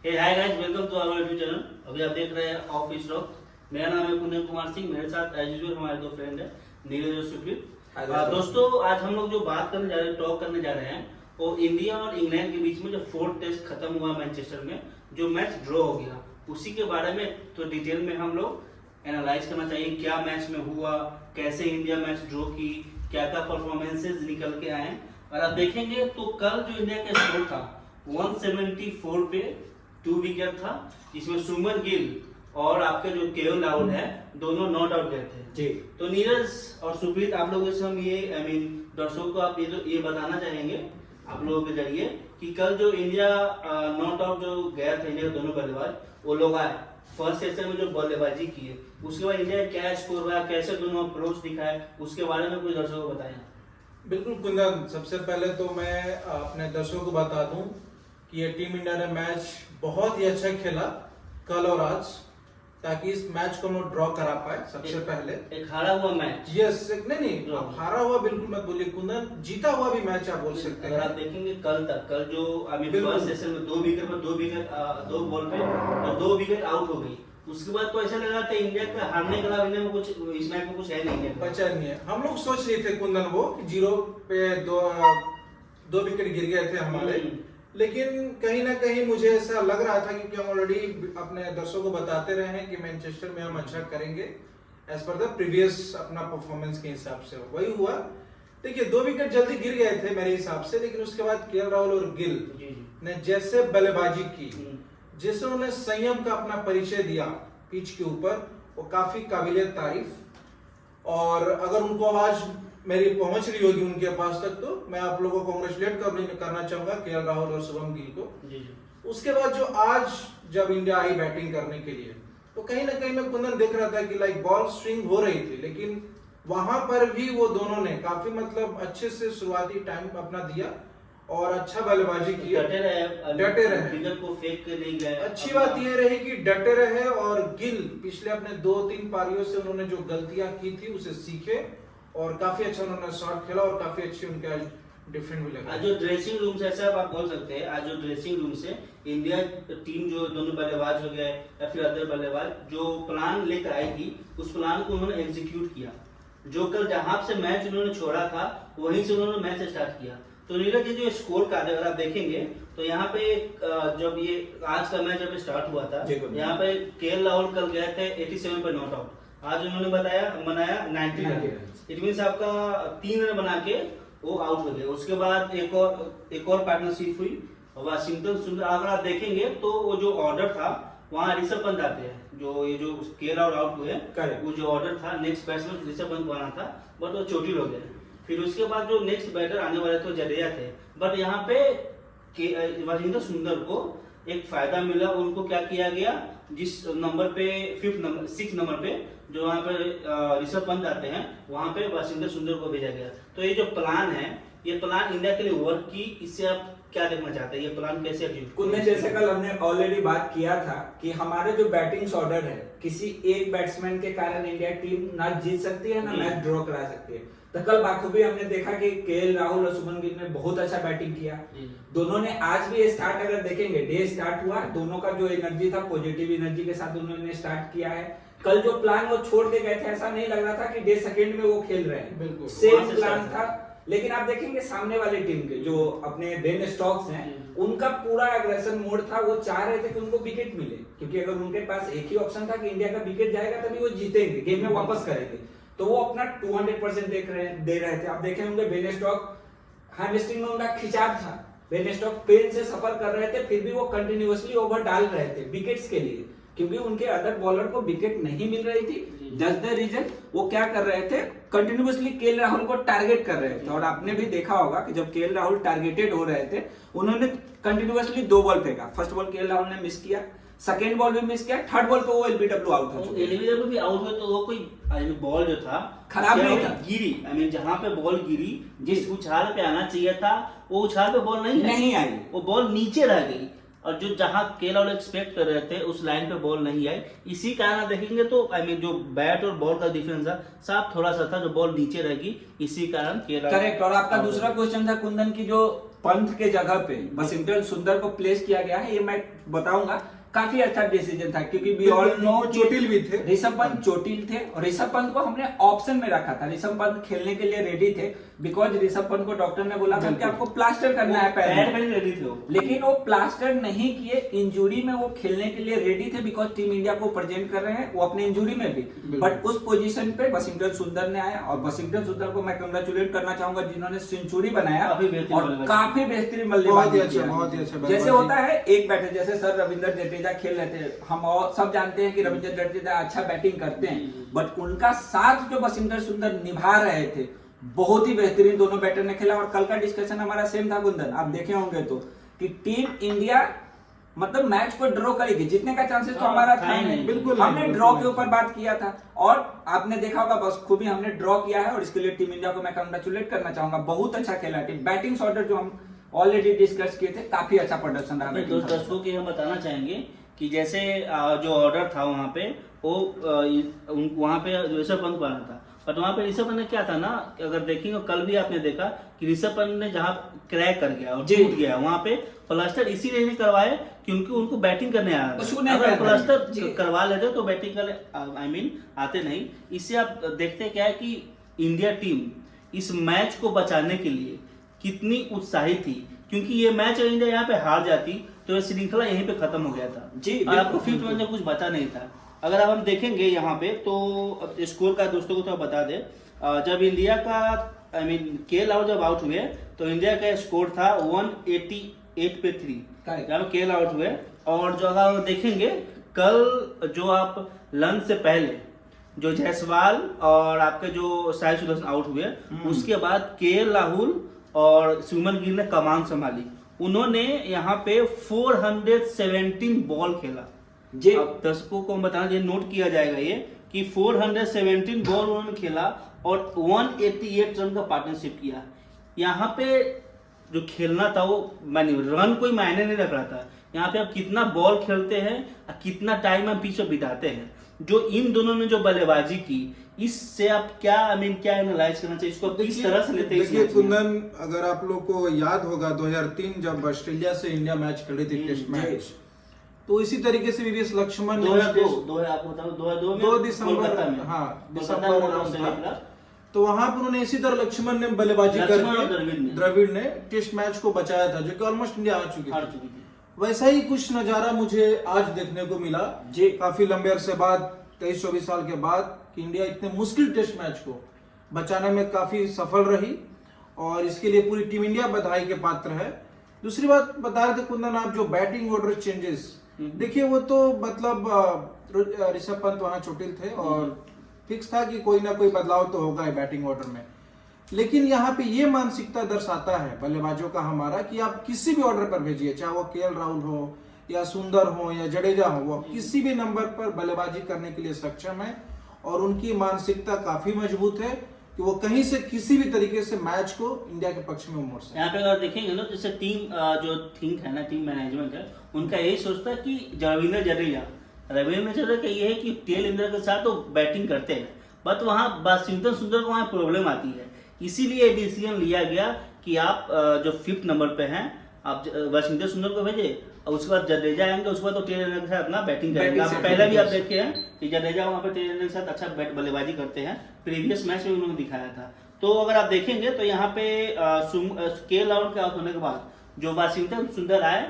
Hey hi guys, welcome to our YouTube channel. अभी आप देख रहे हैं ऑफ स्टॉक। मेरा नाम है कुंदन कुमार सिंह। मेरे साथ एज यूजुअल हमारे दो फ्रेंड हैं, नीरज और सुप्रीत। दोस्तों, आज हम लोग जो बात करने जा रहे हैं, टॉक करने जा रहे हैं, वो इंडिया और इंग्लैंड के बीच में जो फोर्थ टेस्ट खत्म हुआ मैनचेस्टर में, जो मैच ड्रॉ हो गया, उसी के बारे में तो डिटेल में हम लोग एनालाइज करना चाहिए। क्या मैच में हुआ, कैसे इंडिया मैच ड्रॉ की, क्या क्या परफॉर्मेंसेज निकल के आए। और आप देखेंगे तो कल जो इंडिया का स्कोर था 174 पे 2 विकेट था, जिसमें सुमन गिल और आपके जो केएल राहुल है, दोनों नॉट आउट गए थे जी। तो नीरज और सुप्रीत, आप लोगों से हम ये दर्शकों को आप ये बताना चाहेंगे आप लोगों के जरिए कि कल जो इंडिया नॉट आउट जो गया था, इंडिया के दोनों बल्लेबाज वो लोग आए, फर्स्ट सेशन में जो बल्लेबाजी की है, उसके बाद इंडिया क्या स्कोर हुआ, कैसे दोनों अप्रोच दिखाए, उसके बारे में कुछ दर्शकों को बताएं। बिल्कुल कुंदन, सबसे पहले तो मैं अपने दर्शकों को बता दूं कि ये टीम इंडिया ने मैच बहुत ही अच्छा खेला कल और आज, ताकि इस मैच को हम ड्रॉ करा पाए। सबसे पहले एक हारा हुआ मैच, यस, नहीं आप हारा हुआ बिल्कुल मत बोलिए कुंदन, जीता हुआ भी मैच आप बोल सकते हैं। अगर आप देखेंगे कल जो अभी फर्स्ट सेशन में 2 विकेट पर 2 बॉल पे और 2 विकेट आउट हो गई, उसके बाद तो ऐसा लगा था इंडिया का हारने के अलावा इंडिया में कुछ इस मैच में कुछ है नहीं है, बचा नहीं है। हम लोग सोच रहे थे कुंदन वो कि 0 पे 2 विकेट गिर गए थे हमारे, लेकिन कहीं ना कहीं मुझे ऐसा लग रहा था, क्योंकि हम ऑलरेडी अपने दर्शकों को बताते रहे हैं कि मैनचेस्टर में हम अच्छा करेंगे एज पर द प्रीवियस अपना परफॉर्मेंस के हिसाब से। वही हुआ। देखिए 2 विकेट जल्दी गिर गए थे मेरे हिसाब से, लेकिन उसके बाद केएल राहुल और गिल ने जैसे बल्लेबाजी की, जैसे उन्होंने संयम का अपना परिचय दिया पिच के ऊपर, वो काफी काबिलियत तारीफ। और अगर उनको आज मेरी पहुंच रही होगी उनके पास तक, तो मैं आप लोगों को कांग्रेचुलेट करना चाहूंगा केएल राहुल और शुभम गिल को। उसके बाद जो आज जब इंडिया आई बैटिंग करने के लिए, तो कहीं ना कहीं मैं कुंदन देख रहा था कि लाइक बॉल स्विंग हो रही थी, लेकिन वहां पर भी वो दोनों ने काफी मतलब अच्छे से शुरुआती टाइम अपना दिया और अच्छा बल्लेबाजी की, डटे रहे, विकेट को फेंक के नहीं गए। अच्छी बात ये रही कि डटे रहे। और गिल पिछले अपने 2-3 पारियों से उन्होंने जो गलतियां की थी उसे सीखे और काफी अच्छा उन्होंने शॉट खेला और काफी अच्छी उनके आज डिफरेंट भी लगा। आज जो ड्रेसिंग रूम से, ऐसा आप बोल सकते हैं, आज जो ड्रेसिंग रूम से इंडिया टीम जो दोनों बल्लेबाज हो गए या फिर अदर बल्लेबाज जो प्लान लेकर आई थी, उस प्लान को उन्होंने एग्जीक्यूट किया। जो कल जहां से मैच उन्होंने छोड़ा था वहीं से उन्होंने मैच स्टार्ट किया। तो नीरज जी, जो स्कोर कार्ड अगर आप देखेंगे तो यहाँ पे जब ये आज का मैच जब स्टार्ट हुआ था, यहाँ पे केएल राहुल कल गए थे 87 पे नॉट आउट, आज उन्होंने बनाया 90 रन। इट मींस आपका 3 रन बना के वो आउट हो गए। उसके बाद एक और पार्टनरशिप हुई वाशिंगटन सुंदर। अगर आप देखेंगे तो वो जो ऑर्डर था वहाँ ऋषभ पंत आते हैं, जो ये जो केएल राहुल आउट हुए, वो जो ऑर्डर था नेक्स्ट बैट्समैन ऋषभ पंत को आना था, बट वो चोटिल हो गए। फिर उसके बाद जो नेक्स्ट बैटर आने वाले थे जडेजा थे, बट यहाँ पे वाशिंगटन सुंदर को एक फायदा मिला। उनको क्या किया गया, जिस नंबर पे 6 नंबर पे जो वहाँ पे ऋषभ पंत आते हैं, वहाँ पे वाशिंगटन सुंदर को भेजा गया। तो ये जो प्लान है, ये प्लान इंडिया के लिए वर्क की। इससे आप क्या देखना चाहते हैं, ये प्लान कैसे अचीव? कुंदन, जैसे कल हमने ऑलरेडी बात किया था कि हमारे जो बैटिंग ऑर्डर है, किसी एक बैट्समैन के कारण इंडिया टीम ना जीत सकती है ना मैच ड्रॉ करा सकती है। तो कल बाखूबी हमने देखा कि केएल राहुल और शुभम गिल ने बहुत अच्छा बैटिंग किया। दोनों ने आज भी स्टार्ट अगर देखेंगे, डे स्टार्ट हुआ, दोनों का जो एनर्जी था पॉजिटिव एनर्जी के साथ उन्होंने स्टार्ट किया है। कल जो प्लान वो छोड़ के गए थे, ऐसा नहीं लग रहा था कि डे सेकंड में वो खेल रहे हैं, बिल्कुल सेम प्लान था। लेकिन आप देखेंगे सामने वाली टीम के जो अपने बेन स्टोक्स हैं, उनका पूरा एग्रेशन मोड था। वो चाह रहे थे कि उनको विकेट मिले, क्योंकि अगर उनके पास एक ही ऑप्शन था कि इंडिया का विकेट जाएगा तभी वो जीतेंगे, गेम में वापस करेंगे, तो वो अपना 200% दे रहे थे। आप देखे होंगे बेन स्टोक्स हैमस्ट्रिंग में उनका खिंचाव था, बेन स्टोक्स पेन से सफर कर रहे थे, फिर भी वो कंटिन्यूअसली ओवर डाल रहे थे विकेट्स के लिए, क्योंकि उनके अदर बॉलर को विकेट नहीं मिल रही थी। जस्ट द रीजन वो क्या कर रहे थे, कंटिन्यूअसली केएल राहुल को टारगेट कर रहे थे। और आपने भी देखा होगा कि जब केएल राहुल टारगेटेड हो रहे थे, उन्होंने कंटिन्यूअसली 2 बॉल फेंका। फर्स्ट बॉल केएल राहुल ने मिस किया, सेकंड बॉल भी मिस किया, थर्ड बॉल पे वो एलबीडब्ल्यू आउट हो चुके। एलबीडब्ल्यू भी आउट हुए तो वो कोई बॉल जो था खराब नहीं था, गिरी। जहां पे बॉल गिरी, जिस उछाल पे आना चाहिए था वो उछाल पे बॉल नहीं आई, वो बॉल नीचे रह गई। और जो जहां केएल राहुल एक्सपेक्ट कर रहे थे उस लाइन पे बॉल नहीं आई। इसी कारण आप देखेंगे तो जो बैट और बॉल का डिफरेंस था साफ थोड़ा सा था, जो बॉल नीचे रहेगी, इसी कारण केएल राहुल। करेक्ट। और आपका दूसरा क्वेश्चन था कुंदन की, जो पंत के जगह पे वशिंगटन सुंदर को प्लेस किया गया है, ये मैं बताऊंगा काफी अच्छा डिसीजन था, क्योंकि वी ऑल नो चोटिल भी थे, ऋषभ पंत चोटिल थे और ऋषभ पंत को हमने ऑप्शन में रखा था। ऋषभ पंत खेलने के लिए रेडी थे, बिकॉज ऋषभ पंत को डॉक्टर ने बोला था कि आपको प्लास्टर करना है पैर में, रेडी थे वो। लेकिन वो प्लास्टर नहीं किए, इंजुरी में वो खेलने के लिए रेडी थे, बिकॉज टीम इंडिया को प्रेजेंट कर रहे हैं वो अपने इंजुरी में भी। बट उस पोजीशन पे वशिंगटन सुंदर ने आया, और वशिंगटन सुंदर को मैं कंग्रेचुलेट करना चाहूंगा जिन्होंने सेंचुरी बनाया और काफी बेहतरीन बल्लेबाजी किया। जैसे होता है एक बैटर, जैसे सर रविंद्र जडेजा खेल रहे थे, हम सब जानते हैं कि रविंद्र जडेजा अच्छा बैटिंग करते हैं, बट उनका साथ जो वशिंगटन सुंदर निभा रहे थे बहुत ही बेहतरीन दोनों बैटर ने खेला। और कल का डिस्कशन हमारा सेम था गुंदन, आप देखे होंगे तो, कि टीम इंडिया मतलब मैच को ड्रॉ करेगी, जीतने का चांसेस तो हमारा था नहीं, बिल्कुल हमने ड्रॉ के ऊपर बात किया था और आपने देखा होगा बस खूबी हमने ड्रॉ किया है, और इसके लिए टीम इंडिया को मैं कंग्रेचुलेट करना चाहूंगा। बहुत अच्छा खेला टीम, बैटिंग ऑर्डर जो हम ऑलरेडी डिस्कस किए थे, काफी अच्छा प्रदर्शन रहा। दर्शकों की हम बताना चाहेंगे कि जैसे जो ऑर्डर था वहाँ पे वो वहाँ पे ऋषभ पंत को आना था, बट वहाँ पे ऋषभ पंत ने क्या था ना, अगर देखेंगे कल भी आपने देखा कि ऋषभ पंत ने जहाँ क्रैक कर गया और टूट गया, वहाँ पे प्लास्टर इसीलिए नहीं करवाए क्योंकि उनको बैटिंग करने आ रहा था। अगर प्लास्टर करवा लेते तो बैटिंग कर आते नहीं। इससे आप देखते क्या है कि इंडिया टीम इस मैच को बचाने के लिए कितनी उत्साहित थी, क्योंकि ये मैच अगर इंडिया यहाँ पे हार जाती तो ये श्रृंखला यहीं पे खत्म हो गया था जी, और आपको फिफ्थ मैच में कुछ बचा नहीं था। अगर अब हम देखेंगे यहाँ पे तो स्कोर का दोस्तों को तो बता दे, जब इंडिया का केएल राहुल जब आउट हुए तो इंडिया का स्कोर था 188 पे 3 जब केएल आउट हुए। और जो अगर देखेंगे कल जो आप लंच से पहले जो जायसवाल और आपके जो साई सुदर्शन आउट हुए, उसके बाद केएल राहुल और शुभमन गिल ने कमान संभाली। उन्होंने यहाँ पे 417 बॉल खेला जी। अब दर्शकों को बताना चाहिए, नोट किया जाएगा ये कि 417 बॉल उन्होंने खेला और 188 रन का पार्टनरशिप किया। यहाँ पे जो खेलना था वो रन कोई मायने नहीं रख रहा था, यहाँ पे आप कितना बॉल खेलते हैं और कितना टाइम हम पीछे बिताते हैं। जो इन दोनों ने जो बल्लेबाजी की, इससे आप क्या क्या एनालाइज करना चाहिए, इसको किस तरह से लेते हैं? देखिए कुंदन, अगर आप लोग को याद होगा 2003 जब ऑस्ट्रेलिया से इंडिया मैच खेली थी टेस्ट मैच, तो इसी तरीके से वीवीएस लक्ष्मण ने 2 दिसंबर, हाँ दिसंबर, तो वहां पर उन्होंने इसी तरह लक्ष्मण ने बल्लेबाजी करके द्रविड़ ने टेस्ट मैच को बचाया था, जो कि ऑलमोस्ट इंडिया हार चुकी थी। वैसा ही कुछ नजारा मुझे आज देखने को मिला जी, काफी लंबे अरसे बाद, 23-24 साल के बाद, कि इंडिया इतने मुश्किल टेस्ट मैच को बचाने में काफी सफल रही, और इसके लिए पूरी टीम इंडिया बधाई के पात्र है। दूसरी बात बता रहे थे कुंदन आप, जो बैटिंग ऑर्डर चेंजेस, देखिए वो तो मतलब ऋषभ पंत वहां चोटिल थे और फिक्स था कि कोई ना कोई बदलाव तो होगा बैटिंग ऑर्डर में, लेकिन यहाँ पे ये मानसिकता दर्शाता है बल्लेबाजों का हमारा कि आप किसी भी ऑर्डर पर भेजिए, चाहे वो केएल राहुल हो या सुंदर हो या जडेजा हो, वो किसी भी नंबर पर बल्लेबाजी करने के लिए सक्षम है, और उनकी मानसिकता काफी मजबूत है कि वो कहीं से किसी भी तरीके से मैच को इंडिया के पक्ष में मोड़ सकते हैं। यहाँ पे अगर देखेंगे ना, जैसे टीम जो थिंक है ना, टीम मैनेजमेंट है, उनका यही सोचता है कि रविंद्र जडेजा का ये है कि टेल इंडिया के साथ तो बैटिंग करते हैं, बट वहाँ वशिंगटन सुंदर को वहाँ प्रॉब्लम आती है, इसीलिए डिसीजन लिया गया कि आप जो 5th नंबर पे हैं आप वशिंगटन सुंदर को भेजे, और उसके बाद जडेजा आएंगे, उसके बाद तो टेल इंडिया के साथ अपना बैटिंग करेंगे। आप पहले भी आप देखे हैं कि जडेजा वहाँ पे टेल इंडिया के साथ अच्छा बल्लेबाजी करते हैं, प्रीवियस मैच में उन्होंने दिखाया था। तो अगर आप देखेंगे तो यहाँ पे केएल राहुल के आउट होने के बाद जो वशिंगटन सुंदर आए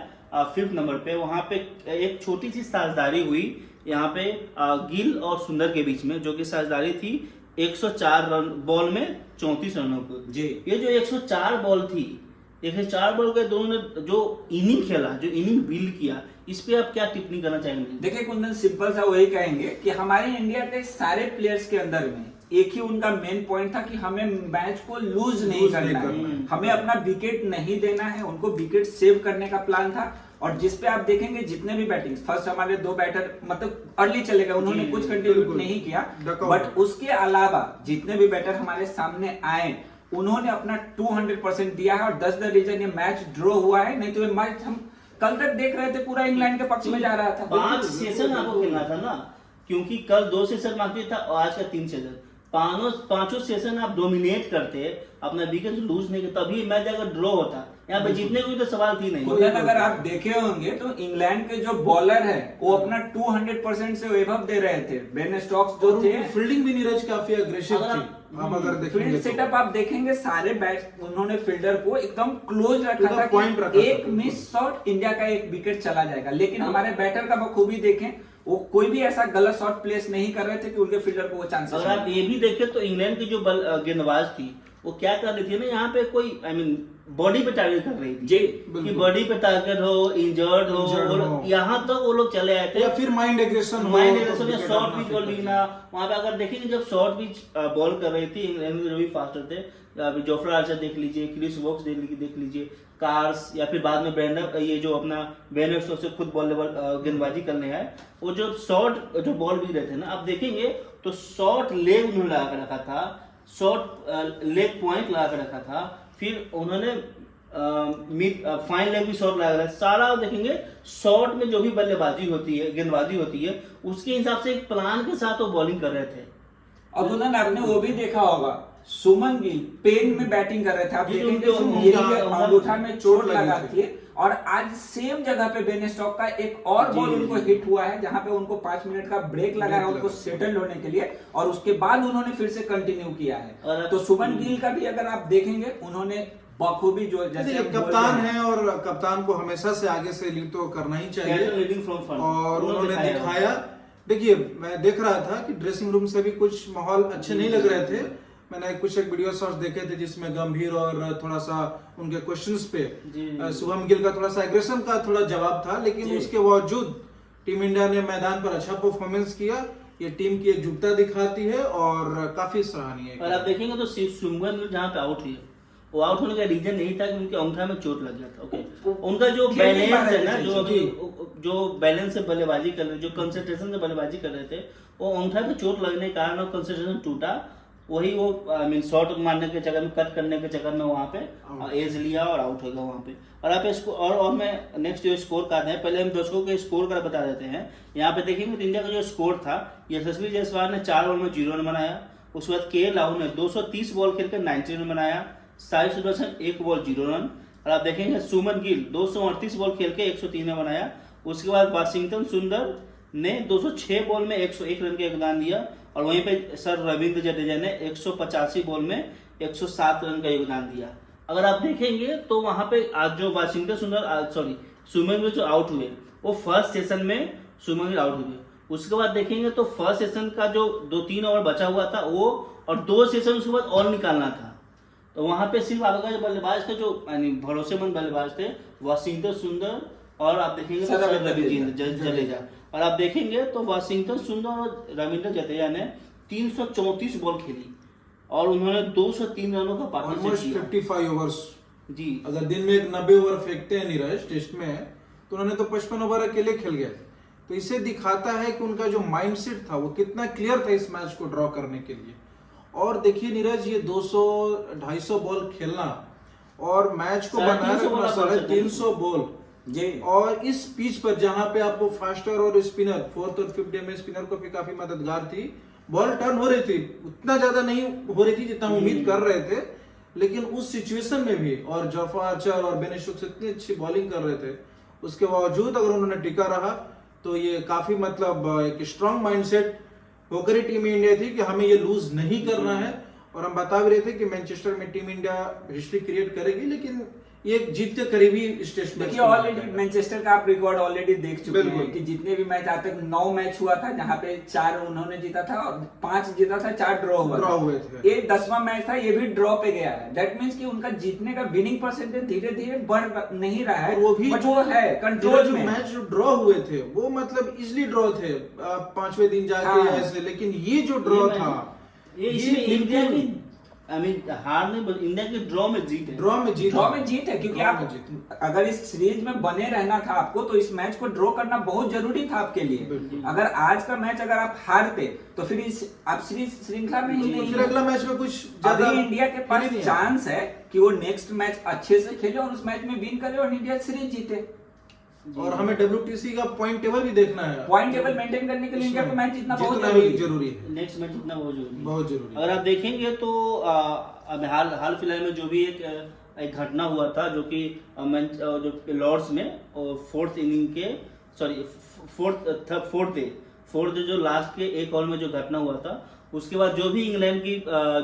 5th नंबर पे, वहाँ पे एक छोटी सी साझेदारी हुई यहाँ पे गिल और सुंदर के बीच में, जो कि साझेदारी थी 104 रन बॉल में 34 रनों को जी। ये जो 104 बॉल थी, 104 बॉल के दोनों ने जो इनिंग खेला, जो इनिंग बिल्ड किया, इस पे आप क्या टिप्पणी करना चाहेंगे? देखिए कुंदन, सिंपल सा वही कहेंगे कि हमारे इंडिया के सारे प्लेयर्स के अंदर में एक ही उनका मेन पॉइंट था कि हमें मैच को लूज नहीं करना है, हमें अपना विकेट नहीं देना है, उनको विकेट सेव करने का प्लान था। और जिसपे आप देखेंगे जितने भी बैटिंग, फर्स्ट हमारे 2 बैटर मतलब अर्ली चले गए, उन्होंने कुछ कंट्रीब्यूट नहीं किया, बट उसके अलावा जितने भी बैटर हमारे सामने आए उन्होंने अपना 200% दिया है, और 10 द रीजन ये मैच ड्रॉ हुआ है। नहीं तो ये मैच हम कल तक देख रहे थे पूरा इंग्लैंड के पक्ष में जा रहा था। 5 सेशन आपको खेलना था ना, क्योंकि कल 2 सेशन बाकी था और आज का 3 सेशन, पांचों सेशन आप डोमिनेट करते, अपना विकेट लूज नहीं करते, तभी मैच अगर ड्रॉ होता यहाँ पे जीतने की तो सवाल थी नहीं। कुंदन अगर आप देखे होंगे तो इंग्लैंड के जो बॉलर है वो अपना 200% से एबव दे रहे थे। बेन स्टोक्स जो थे, फील्डिंग भी नीरज काफी अग्रेसिव अगर थी। आप अगर देखेंगे फील्ड तो सेटअप आप देखेंगे सारे बैट उन्होंने फील्डर को एकदम क्लोज रखा एकदम था point कि रखा था, एक बिल्कुल। मिस शॉट इंडिया का एक विकेट चला जाएगा। लेकिन हमारे बैटर का बखूबी देखें, वो कोई भी ऐसा गलत शॉट प्लेस नहीं कर रहे थे कि उनके फील्डर को वो चांसेस। अगर आप ये भी देखें तो इंग्लैंड की जो गेंदबाज थी वो क्या कर रही थी ना, यहाँ पे कोई बॉडी पे टारगेट कर रही थी जी, कि बॉडी पे टारगेट हो, इंजर्ड हो, हो। यहाँ तक वो लोग चले आए थे। या फिर माइंड एग्रेशन या शॉर्ट पिच बॉल लेना, वहां पे अगर देखेंगे जब शॉर्ट पिच बॉल कर रही थी इंग्लैंड में जो भी फास्टर थे, अभी जोफ्रा आर्चर देख लीजिए, क्रिस वोक्स देख लीजिए, कार्स, या फिर बाद में ब्रेंडन ये जो अपना बेन स्टोक्स से खुद बॉल गेंदबाजी करने आए, वो जो शॉर्ट जो बॉल भी रहते हैं ना, आप देखेंगे तो शॉर्ट लेग उन्होंने लगा कर रखा था, शॉर्ट लेग पॉइंट लगा कर रखा था, फिर उन्होंने फाइन लेग भी शॉर्ट लगा रहा है। सारा आप देखेंगे शॉर्ट में जो भी बल्लेबाजी होती है, गेंदबाजी होती है, उसके हिसाब से एक प्लान के साथ वो बॉलिंग कर रहे थे। और कुंदन आपने वो भी देखा होगा, सुमन गिल पेन में बैटिंग कर रहे थे, आप जी, देखेंगे उनके गिल के अंगूठा में चोट लगी लगा थी। थी। और आज सेम जगह पे बेन स्टोक्स का एक और जी, बॉल जी, उनको जी। हिट हुआ है, जहां पे उनको 5 मिनट का ब्रेक लगा है उनको सेटल होने के लिए, और उसके बाद उन्होंने फिर से कंटिन्यू किया और है। तो सुमन गिल का भी अगर आप देखेंगे, उन्होंने बखूबी जो जैसे देखिए, हम बोल कप्तान रहे हैं, है और कप्तान को हमेशा से आगे से लीड तो करना ही चाहिए, Captain leading from front। और उन्होंने दिखाया। देखिए, मैं देख रहा था कि ड्रेसिंग रूम से भी कुछ माहौल अच्छे नहीं लग रहे थे। मैंने कुछ एक वीडियो शॉट्स देखे थे जिसमें गंभीर और थोड़ा सा उनके क्वेश्चंस पे शुभम गिल का थोड़ा सा एग्रेशन का थोड़ा जवाब था, लेकिन उसके बावजूद टीम इंडिया ने मैदान पर अच्छा परफॉर्मेंस किया। ये टीम की एकजुटता दिखाती है और काफी सराहनीय है। और आप देखेंगे तो शुभमन गिल जहाँ पे आउट हुई, वो आउट होने का रीजन नहीं था कि उनके अंगूठा में चोट लग गया था। ओके, उनका जो खेल नहीं पा बैलेंस रहे है ना, थे, जो अभी जो बैलेंस से बल्लेबाजी कर रहे, जो कंसंट्रेशन से बल्लेबाजी कर रहे थे, वो अंगूठा पे चोट लगने के कारण कंसंट्रेशन टूटा। वही वो शॉट मारने के चक्कर में, कट करने के चक्कर में वहाँ पे एज लिया और आउट हो गया वहाँ पे। और आप इसको और मैं नेक्स्ट जो स्कोर कार्ड है, पहले हम दर्शकों के स्कोर कार्ड बता देते हैं। यहाँ पे देखेंगे तो इंडिया का जो स्कोर था, यशस्वी जायसवाल ने 4 बॉल में 0 रन बनाया। उसके बाद के राहुल ने 230 बॉल खेल कर 90 रन बनाया। Sai Sudarshan 1 ball 0 run. और आप देखेंगे सुमन गिल 238 बॉल खेल के 103 रन बनाया। उसके बाद वाशिंगटन सुंदर ने 206 बॉल में 101 रन का योगदान दिया। और वहीं पे सर रविंद्र जडेजा ने 185 बॉल में 107 रन का योगदान दिया। अगर आप देखेंगे तो वहां पे आज जो वाशिंगटन सुंदर सुमन गिल जो आउट हुए, वो फर्स्ट सेशन में सुमन गिल आउट हुए। उसके बाद देखेंगे तो फर्स्ट सेशन का जो 2-3 ओवर बचा हुआ था वो, और 2 सेशन उसके बाद और निकालना था। तो वहां पे सिर्फ आपका जो बल्लेबाज थे, जो यानी भरोसेमंद बल्लेबाज थे, वाशिंगटन सुंदर और आप देखेंगे तो रविंद्र जडेजा। और आप देखेंगे तो वाशिंगटन सुंदर और रविंद्र जडेजा ने 334 बॉल खेली और उन्होंने 203 रनों का पार्टनरशिप 55 ओवर्स जी। अगर दिन में एक 90 ओवर फेंकते हैं नीरज टेस्ट में, तो उन्होंने तो 55 ओवर अकेले खेल गए। तो इसे दिखाता है कि उनका जो माइंडसेट था वो कितना क्लियर था इस मैच को ड्रॉ करने के लिए। और देखिए नीरज, ये 200-250 बॉल खेलना और मैच को बनाए रखना 350 बॉल जी। और इस पिच पर जहां पे आपको फास्टर और स्पिनर 4th और 5th डे में स्पिनर को भी काफी मददगार थी, बॉल टर्न हो रही थी, उतना ज्यादा नहीं हो रही थी जितना उम्मीद कर रहे थे, लेकिन उस सिचुएशन में भी, और जोफ्रा आर्चर और बेन स्टोक्स इतनी अच्छी बॉलिंग कर रहे थे, उसके बावजूद अगर उन्होंने टिका रहा तो ये काफी मतलब एक स्ट्रॉन्ग माइंडसेट होकर ही टीम इंडिया थी कि हमें ये लूज नहीं करना है। और हम बता भी रहे थे कि मैनचेस्टर में टीम इंडिया हिस्ट्री क्रिएट करेगी, लेकिन ये जीत के करीबी स्टेज। देखिए ऑलरेडी मैनचेस्टर का आप रिकॉर्ड ऑलरेडी देख चुके हैं कि जितने भी मैच आज तक 9 मैच हुआ था, जहां पे 4 उन्होंने जीता था और 5 जीता था, 4 ड्रॉ हुए थे। ये 10वां मैच था, ये भी ड्रॉ पे गया है। दैट मींस कि उनका जीतने का विनिंग परसेंटेज धीरे धीरे बढ़ नहीं रहा है, वो भी जो है कंट्रोल में। मैच जो ड्रॉ हुए थे वो मतलब इजिली ड्रॉ थे 5वें दिन जाके ऐसे, लेकिन ये जो ड्रॉ था ये इसमें इंडिया की हार नहीं, इंडिया की ड्रॉ में जीत है। ड्रॉ में जीत है, क्योंकि आप अगर इस सीरीज में बने रहना था आपको, तो इस मैच को ड्रॉ करना बहुत जरूरी था आपके लिए। अगर आज का मैच अगर आप हारते तो फिर आप सीरीज श्रृंखला में ही नहीं, फिर अगला मैच में कुछ अभी इंडिया के पास चांस है कि वो नेक्स्ट मैच अच्छे से खेले और उस मैच में विन करे और इंडिया सीरीज जीते। और हमें WTC का पॉइंट टेबल भी देखना है। पॉइंट टेबल मेंटेन करने के लिए इंडिया को मैच जीतना बहुत जरूरी है। नेक्स्ट मैच जीतना बहुत जरूरी है। बहुत जरूरी। अगर आप देखेंगे तो अब हाल फिलहाल में जो भी एक एक घटना हुआ था जो कि जो लॉर्ड्स में फोर्थ इनिंग के सॉरी फोर्थ जो लास्ट के एक ओवर में जो घटना हुआ था, उसके बाद जो भी इंग्लैंड की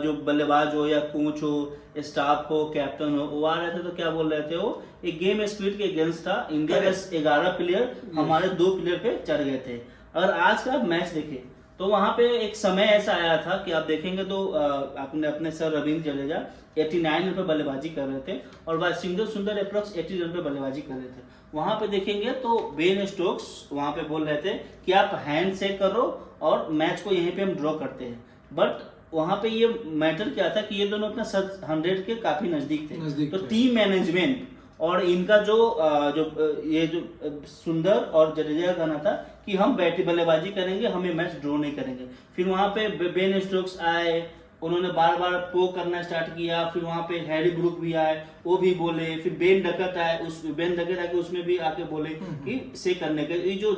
जो बल्लेबाज हो या कोच हो, स्टाफ हो, कैप्टन हो, वो आ रहे थे तो क्या बोल रहे थे, वो एक गेम स्पिरिट के अगेंस्ट था। इंडिया का 11 प्लेयर हमारे 2 प्लेयर पे चढ़ गए थे। अगर आज का मैच देखें तो वहां पे एक समय ऐसा आया था कि आप देखेंगे तो अपने सर रविंद्र जडेजा 89 रन पे बल्लेबाजी कर रहे थे और वाशिंगटन सुंदर अप्रॉक्स 80 रन पे बल्लेबाजी कर रहे थे। वहां पे देखेंगे तो बेन स्टोक्स वहां पे बोल रहे थे कि आप हैंड से करो और मैच को यहीं पे हम ड्रॉ करते हैं। बट वहां पे ये मैटर क्या था कि ये दोनों अपना 100 के काफी नजदीक थे। तो टीम मैनेजमेंट और इनका जो सुंदर और जडेजा का कहना था कि हम बैटिंग बल्लेबाजी करेंगे, हमें मैच ड्रॉ नहीं करेंगे। फिर वहां पे बेन स्टोक्स आए, उन्होंने बार बार पोक करना स्टार्ट किया। फिर वहां पे हैरी ब्रूक भी आए, वो भी बोले। फिर बेन डकट आए, बेन डकट आके उसमें भी आके बोले कि से करने के ये जो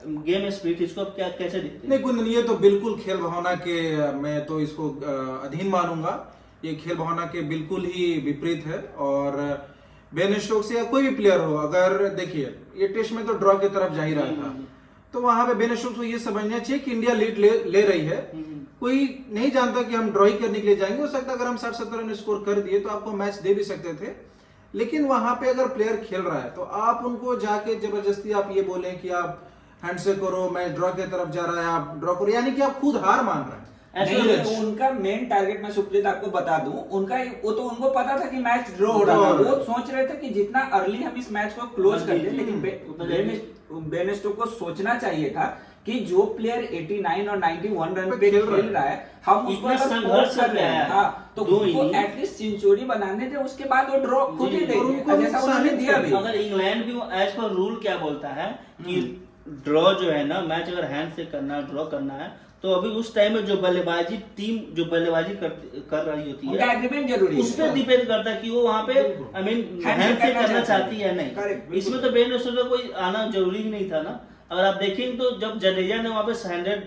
गेम स्पिरिट, इसको आप क्या कैसे देखते हैं? नहीं कुंदन, ये तो बिल्कुल खेल भावना के मैं तो इसको अधीन मानूंगा। ये खेल भावना के बिल्कुल ही विपरीत है। और बेन स्टोक्स या कोई भी प्लेयर हो, अगर देखिए ये टेस्ट में तो ड्रॉ की तरफ जा ही रहा था, तो वहां पे बेन स्टोक्स को ये समझना चाहिए कि इंडिया लीड ले रही है। कोई नहीं जानता कि हम ड्रॉ करने के लिए जाएंगे। हो सकता है अगर हम 60-70 रन स्कोर कर दिए तो आपको मैच दे भी सकते थे। लेकिन वहां पे अगर प्लेयर खेल रहा है तो आप उनको जाके जबरदस्ती आप ये बोले कि आप हैंड से करो, मैच ड्रॉ की तरफ जा रहा है, आप ड्रॉ करो, यानी कि आप खुद हार मान रहे हैं। नहीं, उनका मेन टारगेट मैं सुप्रीत आपको बता दूं, उनको पता था कि मैच ड्रॉ हो रहा है। वो सोच रहे थे कि जितना अर्ली हम इस मैच को क्लोज कर दें। लेकिन बेन स्टोक्स को सोचना चाहिए था कि जो प्लेयर 89 और 91 रन पे खेल रहा है, हम उसको संघर्ष कर रहे हैं, हाँ, तो उनको एटलीस्ट सेंचुरी बनाने दे, उसके बाद वो ड्रॉ खुद ही देंगे, जैसा उन्होंने दिया भी। अगर इंग्लैंड भी एज पर रूल क्या बोलता है कि ड्रॉ जो है ना, मैच अगर हैंड से करना है, ड्रॉ करना है, तो अभी उस टाइम में जो बल्लेबाजी टीम जो बल्लेबाजी कर रही होती है, एग्रीमेंट जरूरी है, उस पर डिपेंड करता है कि वो वहां पे आई मीन हैंड से करना चाहती है नहीं। इसमें तो बेन स्टोक्स का कोई आना जरूरी ही नहीं था ना। अगर आप देखेंगे तो जब जडेजा ने वहां पे 100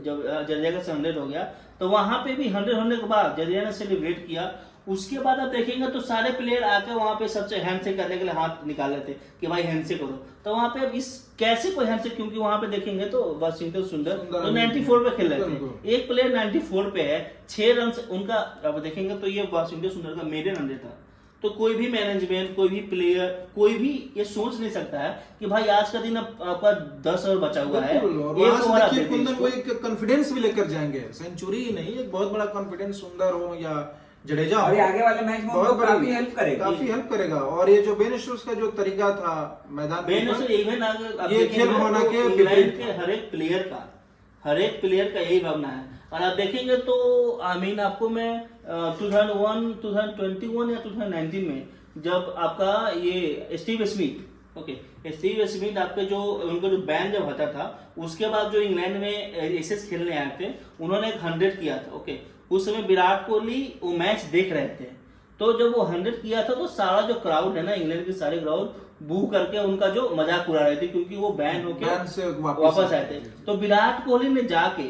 जब जडेजा का 100 हो गया, तो वहां पे भी 100 होने के बाद जडेजा ने सेलिब्रेट किया। उसके बाद आप देखेंगे तो सारे प्लेयर आके वहां पे सबसे हैंड से करने के लिए हाथ निकाल लेते कि भाई हैंड से करो। तो वहां पे अब इस कैसे कोई हैंड से, क्योंकि वहां पे देखेंगे तो वाशिंगटन सुंदर तो 94 पे खेल रहे थे। एक प्लेयर 94 पे है, 6 रन से उनका अब देखेंगे तो ये वाशिंगटन सुंदर का मेडन रन था। तो कोई भी मैनेजमेंट, कोई भी प्लेयर, कोई भी ये सोच नहीं सकता है कि भाई आज का दिन आपका 10 ओवर बचा हुआ है, कुंदन वो एक कॉन्फिडेंस भी लेकर जाएंगे। सेंचुरी ही नहीं, एक बहुत बड़ा कॉन्फिडेंस सुंदर हो या जडेजा हो, आगे वाले मैच में उनको काफी हेल्प करेगा। और ये जो बेन स्टोक्स का जो तरीका था मैदान में, ये खेल भावना के हर एक प्लेयर का यही भावना है। और आप देखेंगे तो आपको मैं 2001, 2021 या 2019 में जब आपका ये स्टीव स्मिथ आपके जो उनको जो बैन जब हटा था, उसके बाद जो इंग्लैंड में एसेस खेलने आए थे, उन्होंने एक 100 किया था। उस समय विराट कोहली वो मैच देख रहे थे। तो जब वो 100 किया था तो सारा जो क्राउड है ना, इंग्लैंड के सारे क्राउड बू करके उनका जो मजाक उड़ा रहे थे, क्योंकि वो बैन होके वापस आए थे। तो विराट कोहली ने जाके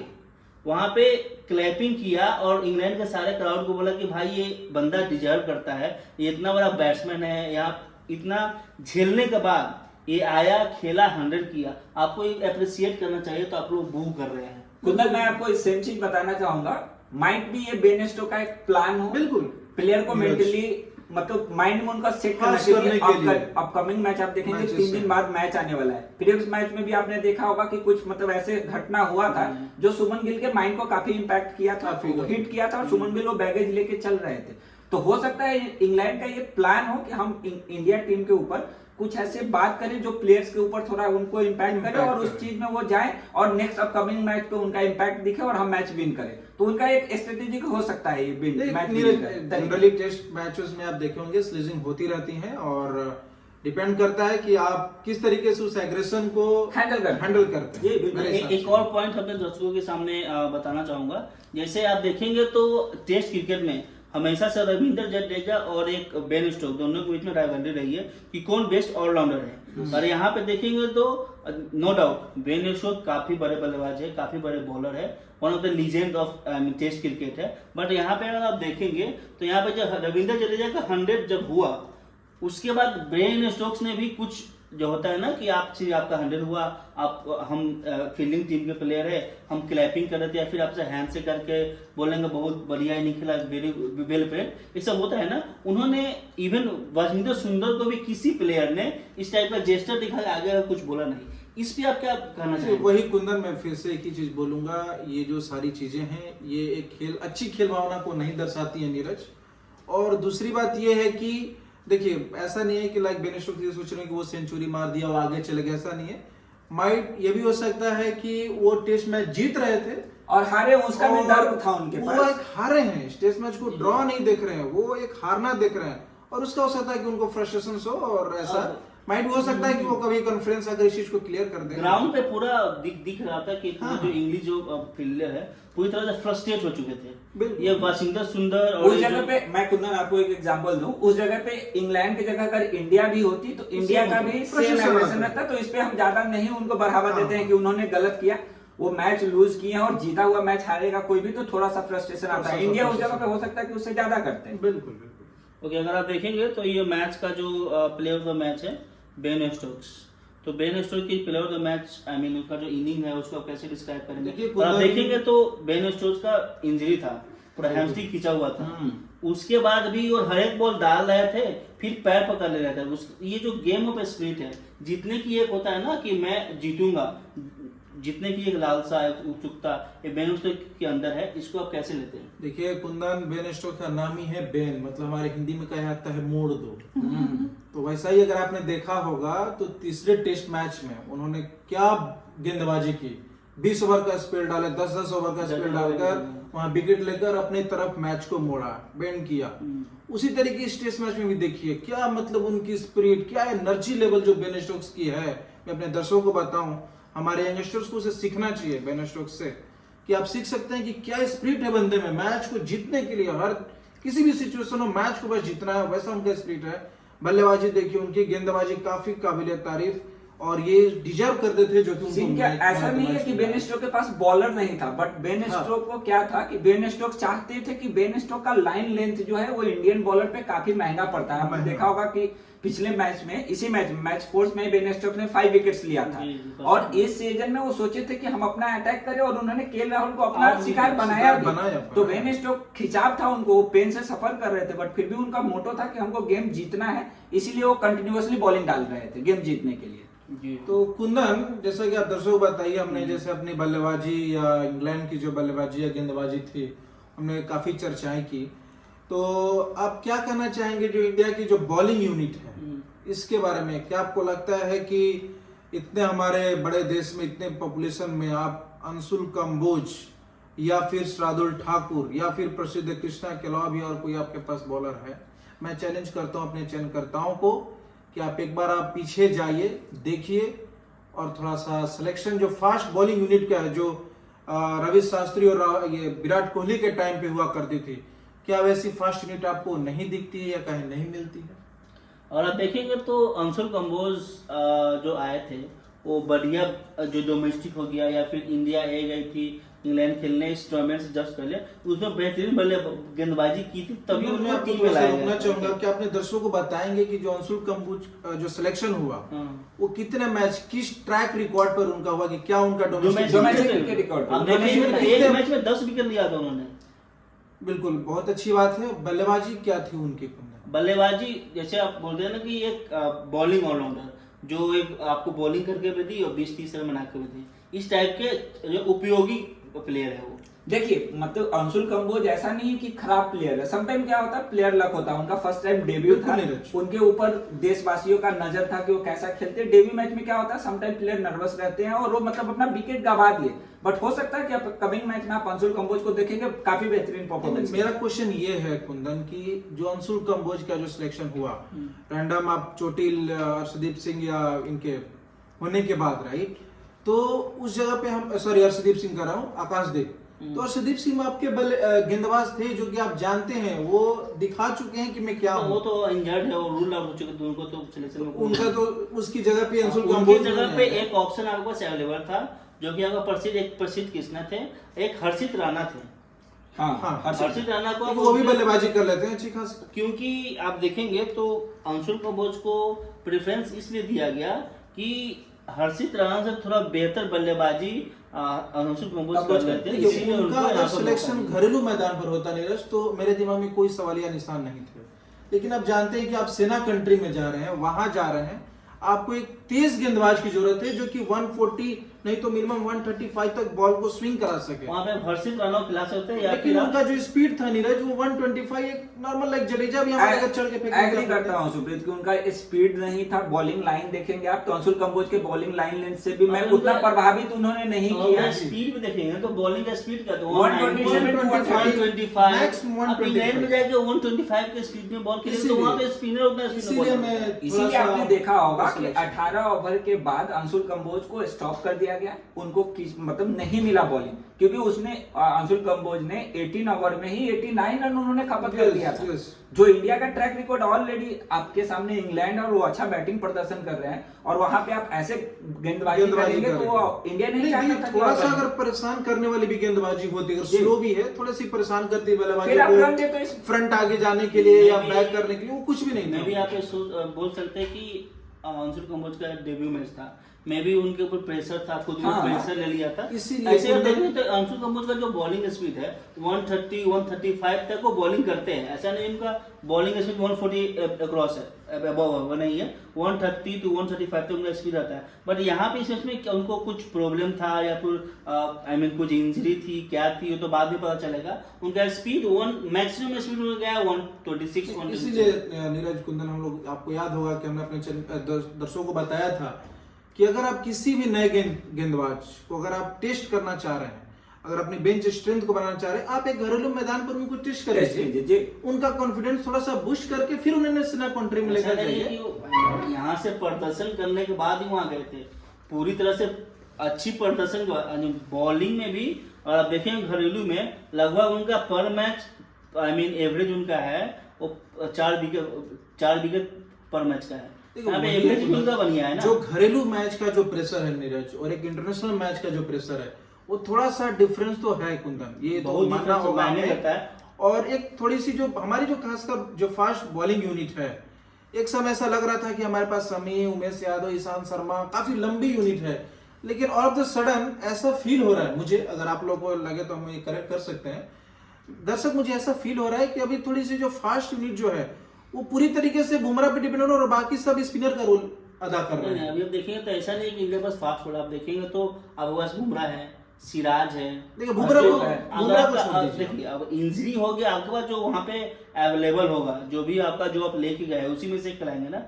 वहां पे क्लैपिंग किया और इंग्लैंड के सारे क्राउड को बोला कि भाई ये बंदा डिजर्व करता है, ये इतना बड़ा बैट्समैन है, यहाँ इतना झेलने के बाद ये आया, खेला, 100 किया, आपको अप्रिशिएट करना चाहिए। तो आप लोग बू कर रहे हैं। कुंदन, मैं आपको सेम चीज बताना चाहूंगा। माइट भी ये बेन स्टोक्स का एक प्लान हो, बिल्कुल प्लेयर को मेंटली मतलब माइंड में उनका सेट करना चाहिए। अपकमिंग मैच आप देखेंगे 3 दिन बाद मैच आने वाला है। प्रीवियस मैच में भी आपने देखा होगा कि कुछ मतलब ऐसे घटना हुआ था जो सुमन गिल के माइंड को काफी इंपैक्ट किया था, हिट किया था, और सुमन गिल वो बैगेज लेके चल रहे थे। तो हो सकता है इंग्लैंड का ये प्लान हो कि हम इंडिया टीम के ऊपर कुछ ऐसे बात करें जो प्लेयर्स के ऊपर थोड़ा उनको इम्पैक्ट करे और उस चीज में वो जाए और नेक्स्ट अपकमिंग मैच पे उनका इम्पैक्ट दिखे और हम मैच विन करें। तो उनका एक स्ट्रेटेजिक हो सकता है ये मैच। जनरली टेस्ट मैचेस में आप देखे होंगे स्लीजिंग होती रहती है और डिपेंड करता है कि आप किस तरीके से उस एग्रेशन को हैंडल करते हैं। एक और पॉइंट अपने दर्शकों के सामने बताना चाहूंगा। जैसे आप देखेंगे तो टेस्ट क्रिकेट में हमेशा से रविंद्र जडेजा और एक बेन स्टोक्स दोनों के बीच में राइवलरी रही है कि कौन बेस्ट ऑलराउंडर है। पर यहाँ पे देखेंगे तो नो डाउट बेन स्टोक्स काफी बड़े बल्लेबाज है, काफी बड़े बॉलर है, one of the legend of test cricket है। बट यहाँ पे अगर आप देखेंगे तो यहाँ पे जब रविंद्र जडेजा का 100 जब हुआ उसके बाद बेन स्टोक्स ने भी कुछ जो होता है ना कि आपका 100 हुआ, आप हम फील्डिंग टीम के प्लेयर है, हम क्लैपिंग कर रहे थे या फिर आपसे हैंड से करके बोलेंगे बहुत बढ़िया ही नहीं खेला, वेरी वेल प्लेड, ये सब होता है ना। उन्होंने इवन वाशिंगटन सुंदर को भी किसी प्लेयर ने इस टाइप का जेस्टर दिखा के आगे कुछ बोला नहीं। इस पे आप क्या कहना चाहेंगे? वही कुंदन, मैं फिर से एक ही चीज बोलूंगा, ये जो सारी चीजें हैं ये एक अच्छी खेल भावना को नहीं दर्शाती है नीरज। और दूसरी बात ये है कि देखिए ऐसा नहीं है कि लाइक बेन स्टोक्स ये सोच रहे हैं कि वो सेंचुरी मार दिया वो आगे चले गए, ऐसा नहीं है। माइट ये भी हो सकता है कि वो टेस्ट मैच जीत रहे थे और हारे, उसका भी दर्द था उनके पास। वो एक हारे हैं, टेस्ट मैच को ड्रॉ नहीं देख रहे हैं, वो एक हारना देख रहे हैं और उसका हो सकता है कि उनको फ्रस्ट्रेशन हो और ऐसा माइट भी हो सकता है कि वो कभी कॉन्फ्रेंस अगर इस चीज को क्लियर कर दे। ग्राउंड पे पूरा दिख रहा था कि जो इंग्लिश जो फील्डर है पूरी तरह से फ्रस्ट्रेट हो चुके थे। ये वाशिंगटन सुंदर और उस जगह पे मैं कुंदन आपको एक एग्जांपल दूं, उस जगह पे इंग्लैंड की जगह अगर इंडिया भी होती तो इंडिया का भी सेम एग्रेशन रहता। तो इस पे हम ज्यादा नहीं उनको बढ़ावा देते हैं कि उन्होंने गलत किया, वो मैच लूज किया और जीता हुआ मैच हारेगा कोई भी तो थोड़ा सा फ्रस्ट्रेशन आता है। इंडिया उस जगह पे हो सकता है कि उससे ज्यादा करते हैं। बिल्कुल बिल्कुल। ओके, अगर आप देखेंगे तो ये मैच का जो प्लेयर ऑफ द मैच है बेन स्टोक्स, तो बेन स्टोक्स की player of the match I mean उसका जो इनिंग है उसको आप कैसे डिस्क्राइब करेंगे? और आप देखेंगे तो बेन स्टोक्स का इंजरी था, पूरा हैमस्ट्रिंग खींचा हुआ था, उसके बाद भी और हर एक बॉल डाल रहे थे, फिर पैर पकड़ ले रहे थे। ये जो गेम ऑफ स्पिरिट है, जीतने की एक होता है ना कि मैं जीतूंगा, जीतने की एक लालसा है, उत्सुकता, ये बेन स्टोक्स के अंदर है। इसको आप कैसे लेते हैं? देखिए कुंदन, बेन स्टोक्स का नाम ही है बेन, मतलब हमारे हिंदी में कहा जाता है मोड़ दो। तो वैसा ही अगर आपने देखा होगा तो तीसरे टेस्ट मैच में उन्होंने क्या गेंदबाजी की, 20 ओवर का स्पेल डाला, 10-10 ओवर का स्पेल डालकर वहां विकेट लेकर अपनी तरफ मैच को मोड़ा, बेंड किया। उसी तरीके इस टेस्ट मैच में भी देखिए क्या मतलब उनकी स्पिरिट, क्या एनर्जी लेवल जो बेन स्टोक्स की है। मैं अपने दर्शकों को बताऊं, हमारे यंगस्टर्स को उसे सीखना चाहिए बेन स्टोक्स से, कि आप सीख सकते हैं कि क्या स्पिरिट है बंदे में, मैच को जीतने के लिए हर किसी भी सिचुएशन में मैच को बस जीतना है, वैसा उनका स्पिरिट है। बल्लेबाजी देखिए उनकी, गेंदबाजी काफी काबिले तारीफ और ये डिजर्व करते थे जो कि ऐसा नहीं है कि बेन स्टोक्स के पास बॉलर नहीं था, बट बेन स्टोक्स को क्या था कि बेन स्टोक्स चाहते थे कि बेन स्टोक्स का लाइन लेंथ जो है वो इंडियन बॉलर पे काफी महंगा पड़ता है। आपने देखा होगा कि पिछले मैच में, इसी मैच फोर्स में बेन स्टोक्स ने 5 विकेट्स लिया था और इस सीजन में वो सोचे थे कि हम अपना अटैक करें और उन्होंने केएल राहुल को अपना शिकार बनाया। तो बेन स्टोक्स खिंचाव था उनको, वो पेन से सफर कर रहे थे, बट फिर भी उनका मोटो था कि हमको गेम जीतना है, इसीलिए वो कंटिन्यूअसली बॉलिंग डाल रहे थे गेम जीतने के लिए। तो कुंदन, जैसा कि आप दर्शकों को बताइए, हमने जैसे अपनी बल्लेबाजी या इंग्लैंड की जो बल्लेबाजी या गेंदबाजी थी हमने काफी चर्चाएं की, तो आप क्या कहना चाहेंगे जो इंडिया की जो बॉलिंग यूनिट है इसके बारे में? क्या आपको लगता है कि इतने हमारे बड़े देश में, इतने पॉपुलेशन में आप अंशुल कंबोज या फिर शार्दुल ठाकुर या फिर प्रसिद्ध कृष्णा के अलावा भी और कोई आपके पास बॉलर है? मैं चैलेंज करता हूं अपने चयनकर्ताओं को कि आप एक बार आप पीछे जाइए, देखिए और थोड़ा सा सिलेक्शन जो फास्ट बॉलिंग यूनिट का है, जो रवि शास्त्री और ये विराट कोहली के टाइम पे हुआ करती थी, क्या वैसी फास्ट यूनिट आपको नहीं दिखती है या कहीं नहीं मिलती है? और आप देखेंगे तो अंशुल कंबोज जो आए थे वो बढ़िया, जो डोमेस्टिक हो गया या फिर इंडिया ए गई थी इंग्लैंड खेलने इस टूर्नामेंट से जस्ट पहले, उसमें बेहतरीन बल्ले गेंदबाजी की थी, तभी उन्हें टीम में लाया गया। चाहूंगा कि अपने दर्शकों को बताएंगे कि जो अंशुल कंबोज जो सिलेक्शन हुआ वो कितने मैच, किस ट्रैक रिकॉर्ड पर उनका हुआ, कि क्या उनका डोमेस्टिक रिकॉर्ड, एक मैच में 10 विकेट लिया था उन्होंने। बिल्कुल, बहुत अच्छी बात है। बल्लेबाजी क्या थी उनकी? बल्लेबाजी जैसे आप बोलते हैं ना कि एक बॉलिंग ऑलराउंडर जो एक आपको बॉलिंग करके भी दी और 20-30 रन बना के भी दी, इस टाइप के जो उपयोगी प्लेयर है वो। देखिए मतलब अंशुल कंबोज ऐसा नहीं है कि खराब प्लेयर है, समटाइम क्या होता है प्लेयर लक होता है। उनका फर्स्ट टाइम डेब्यू था, उनके ऊपर देशवासियों का नजर था कि वो कैसा खेलते हैं। डेब्यू मैच में क्या होता है समटाइम प्लेयर नर्वस रहते हैं और वो मतलब अपना विकेट गवा दिए, बट हो सकता है कि आप कमिंग मैच में आप अंशुल कंबोज को देखेंगे काफी बेहतरीन परफॉर्मेंस। मेरा क्वेश्चन ये है कुंदन कि जो अंशुल कंबोज का जो सिलेक्शन हुआ रैंडम, आप चोटिल, अर्शदीप सिंह या इनके होने के बाद, राइट, तो उस जगह पे हम, सॉरी अर्शदीप सिंह कर रहा हूँ, आकाशदीप, तो अर्शदीप सिंह आपके गेंदबाज थे जो कि आप जानते हैं, वो दिखा चुके हैं कि मैं क्या तो हूँ। वो तो इंजर्ड है, वो रूल आउट हो चुके थे, उनको तो सिलेक्शन में उनका तो उसकी जगह पे अंशुल उनकी कंबोज जगह पे नहीं है। एक ऑप्शन आपके पास अवेलेबल था, जो कि आपका प्रसिद्ध कृष्णा थे, एक हर्षित राणा थे। हाँ, हर्षित राणा को वो भी बल्लेबाजी कर लेते हैं अच्छी खासी। क्योंकि आप देखेंगे तो अंशुल कंबोज को प्रेफरेंस इसलिए दिया गया कि हर्षित राणा से थोड़ा बेहतर बल्लेबाजी अंशुल कंबोज कर लेते हैं, इसीलिए उनका उनको यहाँ अगर पर सिलेक्शन मौका दिया। घरेलू मैदान पर होता नीरज, तो मेरे दिमाग में कोई सवालिया निशान नहीं थे। लेकिन आप जानते हैं कि आप सेना कंट्री में जा रहे हैं, वहां जा रहे हैं, आपको एक तेज गेंदबाज की जरूरत है जो कि 140 नहीं तो मिनिमम 135 तक बॉल को स्विंग करा सके। वहाँ पे हर्षित राणा को खिला सकते हैं, या लेकिन फिर उनका जो स्पीड था नीरज, वो 125 एक नॉर्मल लाइक जडेजा भी हमारे चढ़ के एग्री करता हूं सुप्रीत कि उनका स्पीड नहीं था। बॉलिंग लाइन देखेंगे आप तो अंशुल कंबोज के बॉलिंग लाइन लेंथ से भी मैं और उतना उनका- प्रभावित उन्होंने नहीं किया। स्पीड में देखेंगे तो बॉलिंग का स्पीड का तो 127, 125 मैक्स 125 इंग्लैंड में जाके 125 के स्पीड में बॉल खेले तो इसीलिए- वहाँ पे स्पिनर उतना स्पीड में इसीलिए बॉल मैं करता है। इसीलिए आपने देखा होगा कि selection। 18 ओवर के बाद अंशुल कंबोज को स्टॉप कर दिया गया, उनको मतलब नहीं मिला बॉलिंग, क्योंकि उसने अंशुल कंबोज ने 18 ओवर में ही 89 रन उन्होंने खपत कर दिया था। yes। जो इंडिया का ट्रैक रिकॉर्ड ऑलरेडी आपके सामने इंग्लैंड और वो अच्छा बैटिंग प्रदर्शन कर रहे हैं, और वहां पे आप ऐसे गेंदबाजी करेंगे तो वो इंडिया नहीं चाहता था कि थोड़ा और सा बने। अगर परेशान करने वाली भी गेंदबाजी होती है, जी। स्लो भी है, थोड़ी सी परेशान करती है बल्लेबाजी फिर आप रन दे तो को इस- फ्रंट आगे जाने के लिए या मैं भी- बैक करने के लिए, वो कुछ भी नहीं मैं भी था। आप ये बोल सकते हैं कि अंशुल कंबोज का डेब्यू मैच था, मैं भी उनके ऊपर प्रेशर था, खुद में हाँ। प्रेशर ले लिया था। इसीलिए ऐसे अगर उन्होंने- देखें तो अंशुल कंबोज का जो बॉलिंग स्पीड है 130 135 तक वो बॉलिंग करते हैं, ऐसा नहीं उनका बॉलिंग स्पीड 140 अक्रॉस है, अबव वो नहीं है, 130 to 135 तक उनका स्पीड रहता है। बट यहाँ पे इस मैच में उनको कुछ प्रॉब्लम था या फिर कुछ इंजरी थी, क्या थी, वो तो बाद में पता चलेगा। उनका स्पीड मैक्सिमम स्पीड हो गया 126 इसीलिए नीरज कुंदन, हम लोग, आपको याद होगा कि हमने अपने दर्शकों को बताया था कि अगर आप किसी भी नए गेंदबाज को अगर आप टेस्ट करना चाह रहे हैं, अगर अपनी बेंच स्ट्रेंथ को बनाना चाह रहे हैं, आप एक घरेलू मैदान पर उनको टेस्ट करेंगे, जी। उनका कॉन्फिडेंस थोड़ा सा बूस्ट करके फिर उन्हें सेना कंट्री में लेकर जाइए। यहाँ से प्रदर्शन करने के बाद ही वहां गए थे, पूरी तरह से अच्छी प्रदर्शन बॉलिंग में भी। और आप देखें घरेलू में लगभग उनका पर मैच एवरेज उनका है वो 4 विकेट पर मैच का है। देखो, यहाँ पे वही एवरेज है उनका बढ़िया है ना। जो घरेलू मैच का जो प्रेशर है नीरज, और एक इंटरनेशनल मैच का जो प्रेशर है, वो थोड़ा सा डिफरेंस तो है कुंदन, ये तो बहुत मानना difference होगा मायने हमें। करता है। और एक थोड़ी सी जो हमारी जो खासकर जो फास्ट बॉलिंग यूनिट है, एक समय ऐसा लग रहा था कि हमारे पास समी, उमेश यादव, ईशांत शर्मा, काफी लंबी यूनिट है, लेकिन ऑल ऑफ द सडन ऐसा फील हो रहा है मुझे, अगर आप लोगों को लगे तो हम ये करेक्ट कर सकते हैं दर्शक, मुझे ऐसा फील हो रहा है कि अभी थोड़ी सी जो फास्ट यूनिट जो है वो पूरी तरीके से बुमराह पे डिपेंड हो रहा है, और बाकी सब स्पिनर का रोल अदा कर रहे नहीं, हैं। अभी आप देखेंगे तो ऐसा नहीं कि इंडिया पास फास्ट बॉलर, आप देखेंगे तो आपके पास बुमराह है, सिराज है। देखिए, बुमराह को- अगर बुमराह को आपका- छोड़ दीजिए। देखिए अब इंजरी हो गया आपके पास, जो वहाँ पे अवेलेबल होगा, जो भी आपका जो आप लेके गए उसी में से खिलाएंगे ना।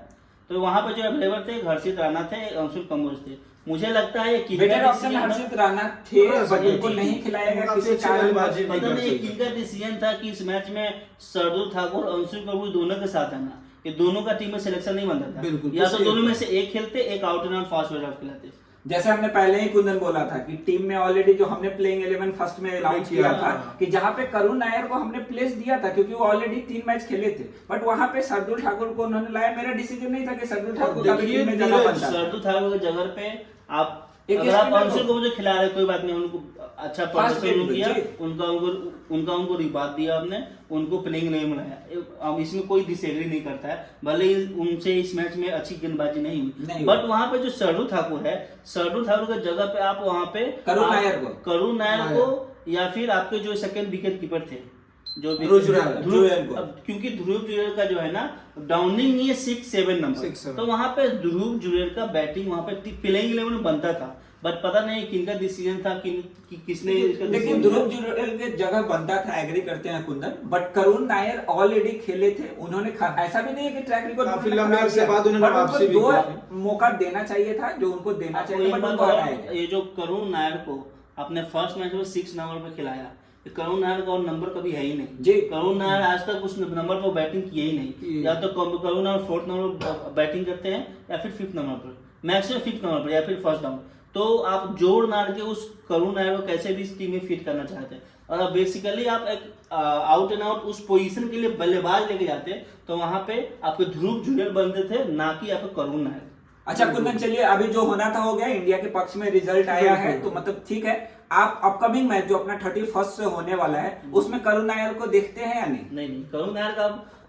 तो वहाँ पे जो अवेलेबल थे हर्षित राणा थे, अंशुल कंबोज थे। मुझे लगता है ये बेटर ऑप्शन हर्षित राणा थे, बट उनको जी, नहीं जी। खिलाया गया काफी किसी अच्छी कारण। बल्लेबाजी नहीं पता कर नहीं सकते। किनका डिसीजन था कि इस मैच में शार्दुल ठाकुर और अंशुल कंबोज दोनों के साथ आना, ये दोनों का टीम में सिलेक्शन नहीं बनता था। बिल्कुल, या तो किसी दोनों एक में से एक खेलते, एक out and out fast bowler खिलाते। जैसे हमने पहले ही कुंदन बोला था कि टीम में ऑलरेडी जो हमने प्लेइंग 11 फर्स्ट में अनाउंस किया था हाँ। कि जहां पे करुण नायर को हमने प्लेस दिया था, क्योंकि वो ऑलरेडी 3 मैच खेले थे, बट वहां पे शार्दुल ठाकुर को उन्होंने लाया। मेरा डिसीजन नहीं था कि शार्दुल ठाकुर का भी देखिए, टीम में जगह बनता था। शार्दुल ठाकुर की जगह पे आप एक अगर आप spinner अंशुल को- को मुझे खिला रहे कोई बात नहीं, उनको अच्छा Fast प्रदर्शन bowler, किया, जी। उनको रिबात दिया आपने, उनको प्लेइंग नहीं मिलाया। अब इसमें कोई डिसएग्री नहीं करता है, भले ही उनसे इस मैच में अच्छी गेंदबाजी नहीं हुई, नहीं बट वहां पे जो शार्दुल ठाकुर है, शार्दुल ठाकुर की जगह पे आप वहां पे करुण आप- नायर को। करुण नायर को, या फिर आपके जो सेकंड विकेट कीपर थे जो भी ध्रुव जुरैल। ध्रुव, जुरैल को। अब क्योंकि ध्रुव जुरैल का जो है ना डाउनिंग ही है 6-7 नंबर, 6-7 तो वहां पे ध्रुव जुरैल का बैटिंग वहां पे प्लेइंग 11 में बनता था, बट पता नहीं किनका डिसीजन था कि किसने इसका लेकिन decision ध्रुव लिया। जुरैल के जगह बनता था, एग्री करते हैं कुंदन, बट करुण नायर ऑलरेडी खेले थे, उन्होंने ऐसा भी नहीं है कि ट्रैक रिकॉर्ड काफी उन्होंने लंबे खराब अरसे किया, बाद उन्होंने but वापसी भी उनको की दो मौका देना चाहिए था जो उनको देना आपको चाहिए, एक बट बात उनको बताऊं, हटाया गया। ये जो करुण नायर को आपने फर्स्ट मैच में 6 नंबर पे खिलाया, ये करुण नायर का और नंबर कभी है ही नहीं जी। करुण नायर आज तक उस नंबर पर बैटिंग किए ही नहीं, या तो करुण नायर 4th नंबर पर बैटिंग करते हैं या फिर 5th नंबर पर, मैक्सिमम 5th नंबर पर या फिर फर्स्ट डाउन। तो आप जोड़ नाड़ के उस करुण नायर को कैसे भी इस टीम में फिट करना चाहते हैं। और बेसिकली आप एक आउट एंड आउट उस पोजीशन के लिए बल्लेबाज लेके जाते तो वहां पे आपके ध्रुव जुरेल बनते थे, ना कि आपके करुण नायर। अच्छा कुंदन, चलिए अभी जो होना था हो गया, इंडिया के पक्ष में रिजल्ट आया है, तो मतलब ठीक है। आप अपकमिंग मैच जो अपना 31 से होने वाला है उसमें करुण नायर को देखते हैं या नहीं? नहीं, करुण नायर का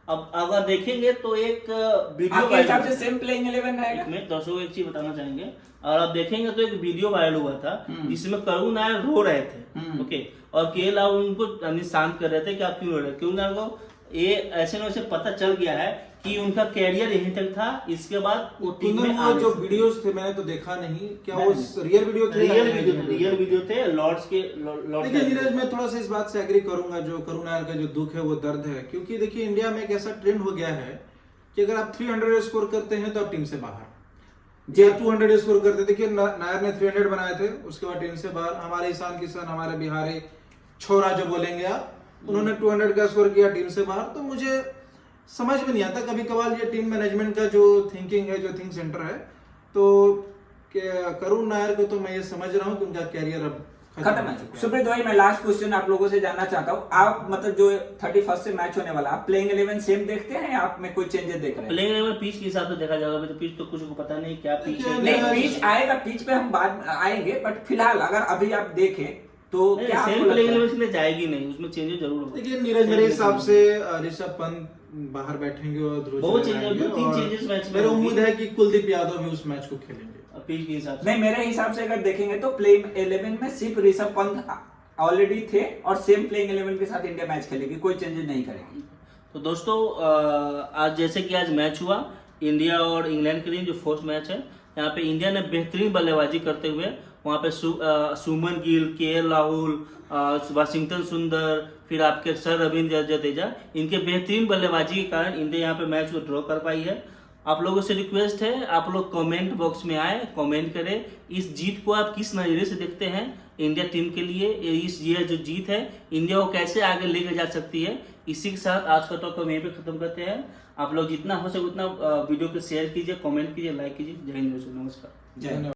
अब अगर देखेंगे तो एक वीडियो आपके हिसाब से सेम प्लेइंग 11 रहेगा? में दर्शकों को एक चीज बताना चाहेंगे, और आप देखेंगे तो एक वीडियो वायरल हुआ था जिसमें करुण नायर रो रहे थे, ओके, और केएल राहुल उनको शांत कर रहे थे कि आप क्यों रो रहे हैं। करुण नायर को ये ऐसे न वैसे पता चल गया है कि उनका कैरियर यहीं तक था, इसके बाद वो टीम में वो जो वीडियोस थे मैंने तो देखा नहीं, क्या वो रियल वीडियो थे? रियल वीडियो थे लॉर्ड्स के। देखिए नीरज, मैं थोड़ा सा इस बात से एग्री करूंगा, जो करुण नायर का जो दुख है वो दर्द है, क्योंकि देखिए इंडिया में एक ऐसा ट्रेंड हो गया है कि अगर आप 300 स्कोर करते हैं तो आप टीम से बाहर, जी 200 स्कोर करते। देखिए नायर ने 300 बनाए थे, उसके बाद टीम से बाहर। हमारे ईशान किशन, हमारे बिहारी छोरा जो बोलेंगे आप, उन्होंने 200 का स्कोर किया, टीम से बाहर। तो मुझे समझ में नहीं आता कभी कभार ये टीम मैनेजमेंट का जो थिंकिंग है, जो थिंक सेंटर है। तो करुण नायर को तो मैं ये समझ रहा हूँ कि उनका कैरियर अब खत्म है। सुप्रीत भाई, मैं लास्ट क्वेश्चन आप लोगों से जानना चाहता हूँ, आप मतलब जो 31 से मैच होने वाला, आप प्लेइंग 11 सेम देखते हैं या आप में कोई चेंजेस देख रहे हैं? प्लेइंग 11 पिच के हिसाब से देखा जाएगा, अभी तो पिच तो कुछ को पता नहीं क्या पिच है। नहीं, पिच आएगा, पिच पे हम बाद में आएंगे, बट फिलहाल अगर अभी आप देखें तो क्या सेम प्लेइंग 11 में जाएगी नहीं, उसमें चेंजेस जरूर होगा। देखिए नीरज, मेरे हिसाब से ऋषभ पंत बाहर बैठेंगे और ध्रुव बहुत जुरेल चेंजेस, आएंगे, 3 और चेंजेस मैच में मेरी होंगे। उम्मीद है कि कुलदीप यादव भी उस मैच को खेलेंगे पिच के हिसाब से। नहीं, मेरे हिसाब से अगर देखेंगे तो प्लेइंग 11 में सिर्फ ऋषभ पंत ऑलरेडी थे और सेम प्लेइंग 11 के साथ इंडिया मैच खेलेगी, कोई चेंजेस नहीं करेगी। तो दोस्तों आज जैसे कि आज मैच हुआ इंडिया और इंग्लैंड के लिए, जो फोर्थ मैच है, यहाँ पे इंडिया ने बेहतरीन बल्लेबाजी करते हुए वहाँ पे सुमन गिल, केएल राहुल, वाशिंगटन सुंदर, फिर आपके सर रविंद्र जडेजा, इनके बेहतरीन बल्लेबाजी के कारण इंडिया यहाँ पे मैच को ड्रॉ कर पाई है। आप लोगों से रिक्वेस्ट है, आप लोग कमेंट बॉक्स में आए, कमेंट करें इस जीत को आप किस नजरिए से देखते हैं इंडिया टीम के लिए। ये जो जीत है इंडिया को कैसे आगे लेके जा सकती है। इसी के साथ आज का टॉक हम यहीं पे खत्म करते हैं। आप लोग जितना हो सके उतना वीडियो को शेयर कीजिए, कमेंट कीजिए, लाइक कीजिए। जय हिंद, नमस्कार। जय हिंद।